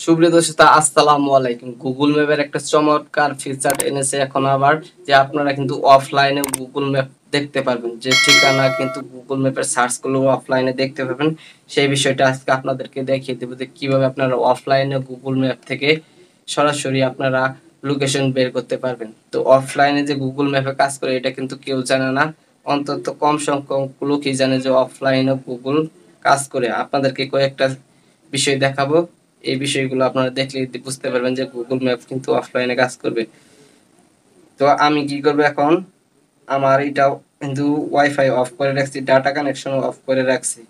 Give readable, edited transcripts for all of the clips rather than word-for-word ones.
সুপ্রিয় দর্শক, আসসালামু আলাইকুম। গুগল ম্যাপের একটা চমৎকার ফিচার এনেছে এখন আবার, যে আপনারা কিন্তু অফলাইনে গুগল ম্যাপ দেখতে পারবেন, যে ঠিকানা কিন্তু গুগল ম্যাপের সার্চ করলেও অফলাইনে দেখতে পাবেন। সেই বিষয়টা আজকে আপনাদেরকে দেখিয়ে দেবো যে কিভাবে আপনারা অফলাইনে গুগল ম্যাপ থেকে সরাসরি আপনারা লোকেশন বের করতে পারবেন। তো অফলাইনে যে গুগল ম্যাপে কাজ করে এটা কিন্তু কেউ জানে না, অন্তত কম সংখ্যক লোকই জানে যে অফলাইনে গুগল কাজ করে। আপনাদেরকে কয়েকটা বিষয় দেখাবো, এই বিষয়গুলো আপনারা দেখলে বুঝতে পারবেন যে গুগল ম্যাপ কিন্তু অফলাইনে কাজ করবে। তো আমি কি করব এখন, আমার এটা কিন্তু ওয়াইফাই অফ করে রাখছি, ডাটা কানেকশন অফ করে রাখছি।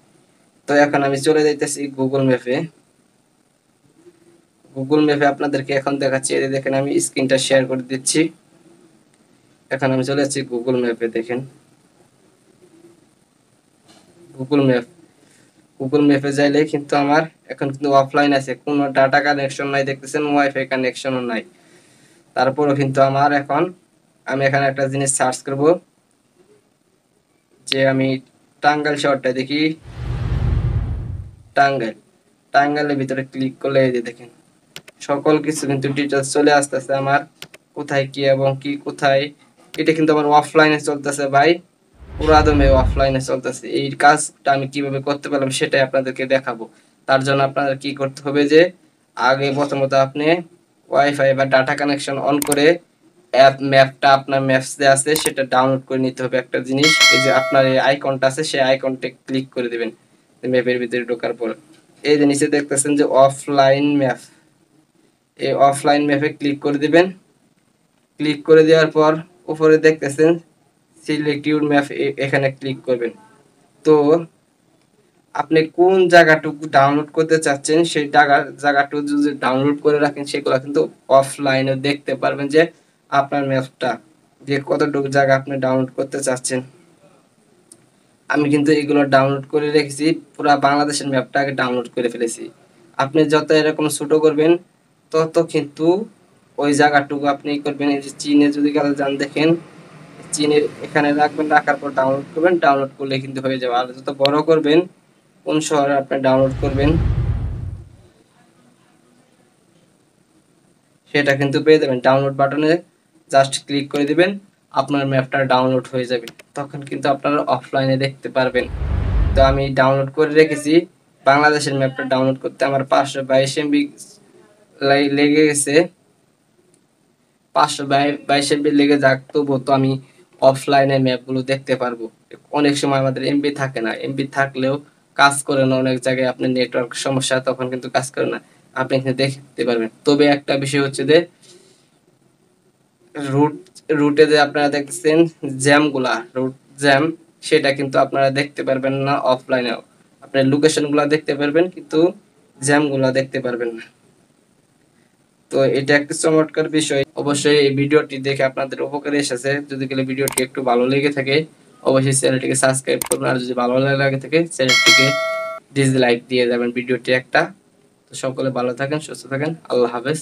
তো এখন আমি চলে যাইতেছি গুগল ম্যাপে। গুগল ম্যাপে আপনাদেরকে এখন দেখাচ্ছি, এই দেখেন আমি স্ক্রিনটা শেয়ার করে দিচ্ছি। এখন আমি চলে যাচ্ছি গুগল ম্যাপে। দেখেন গুগল ম্যাপ, গুগল ম্যাপে যাইলে কিন্তু আমার এখন কিন্তু অফলাইন আছে, কোনো ডাটা কানেকশন নাই, দেখতেছেন ওয়াইফাই কানেকশনও নাই। তারপরও কিন্তু আমার এখন, আমি এখানে একটা জিনিস সার্চ করব, যে আমি টাঙ্গাইল শহরটা দেখি। টাঙ্গাইল, টাঙ্গাইলের ভিতরে ক্লিক করলে এই যে দেখেন সকল কিছু কিন্তু ডিটেলস চলে আসতেছে আমার, কোথায় কি এবং কি কোথায়। এটা কিন্তু আমার অফলাইনে চলতেছে ভাই, পুরাদমে অফলাইনে চলতেছে। এই কাজটা আমি কিভাবে করতে পারলাম সেটাই আপনাদেরকে দেখাবো। তার জন্য আপনাদের কি করতে হবে, যে আগে প্রথমত আপনি ওয়াইফাই বা ডাটা কানেকশন অন করে অ্যাপ ম্যাপটা, আপনার ম্যাপস যে আছে সেটা ডাউনলোড করে নিতে হবে। একটা জিনিস, এই যে আপনার এই আইকনটা আছে সেই আইকনটা ক্লিক করে দিবেন ম্যাপের ভিতরে ঢোকার পর। এই যে নিচে দেখতেছেন যে অফলাইন ম্যাপ, এই অফলাইন ম্যাপে ক্লিক করে দিবেন। ক্লিক করে দেওয়ার পর উপরে দেখতেছেন সিলেক্ট ইউর ম্যাপ, এখানে ক্লিক করবেন। তো আপনি কোন জায়গাটুকু ডাউনলোড করতে চাচ্ছেন সেই জায়গাটুকু যদি ডাউনলোড করে রাখেন, সেগুলো কিন্তু অফলাইনে দেখতে পারবেন, যে আপনার ম্যাপটা যে কতটুকু জায়গা আপনি ডাউনলোড করতে চাচ্ছেন। আমি কিন্তু এগুলো ডাউনলোড করে রেখেছি, পুরো বাংলাদেশের ম্যাপটা আগে ডাউনলোড করে ফেলেছি। আপনি যত এরকম ছোট করবেন তত কিন্তু ওই জায়গাটুকু আপনি করবেন। এই যে চীনে যদি কারো যান, দেখেন চীনের এখানে রাখবেন, রাখার পর ডাউনলোড করবেন, ডাউনলোড করলে কিন্তু হয়ে যাবে। আর যত বড় করবেন, কোন শহরে আপনি ডাউনলোড করবেন সেটা কিন্তু পেয়ে যাবেন। ডাউনলোড বাটনে জাস্ট ক্লিক করে দিবেন, আপনার ম্যাপটা ডাউনলোড হয়ে যাবে। তখন কিন্তু আপনারা অফলাইনে দেখতে পারবেন। তো আমি ডাউনলোড করে রেখেছি। বাংলাদেশের ম্যাপটা ডাউনলোড করতে আমার 522 MB লেগে গেছে। 522 MB লেগে যাক, তবুও তো আমি অফলাইনে ম্যাপগুলো দেখতে পারবো। অনেক সময় আমাদের এমবি থাকে না, এমবি থাকলেও কাজ করে না, অনেক জায়গায় আপনার নেটওয়ার্ক সমস্যা, তখন কিন্তু কাজ করে না, আপনি এখানে দেখতে পারবেন। তবে একটা বিষয় হচ্ছে যে রুট রুটে যে আপনারা দেখতেছেন জ্যামগুলা, রুট জ্যাম, সেটা কিন্তু আপনারা দেখতে পারবেন না অফলাইনেও। আপনার লোকেশনগুলো দেখতে পারবেন কিন্তু জ্যামগুলা দেখতে পারবেন না। তো এটা একটা চমৎকার বিষয়। অবশ্যই এই ভিডিওটি দেখে আপনাদের উপকারে এসেছে। যদি ভিডিওটি একটু ভালো লেগে থাকে অবশ্যই চ্যানেলটিকে সাবস্ক্রাইব করবেন, আর যদি ভালো লাগে থাকে চ্যানেলটিকে ডিসলাইক দিয়ে যাবেন ভিডিওটি একটা। তো সকলে ভালো থাকেন, সুস্থ থাকেন, আল্লাহ হাফেজ।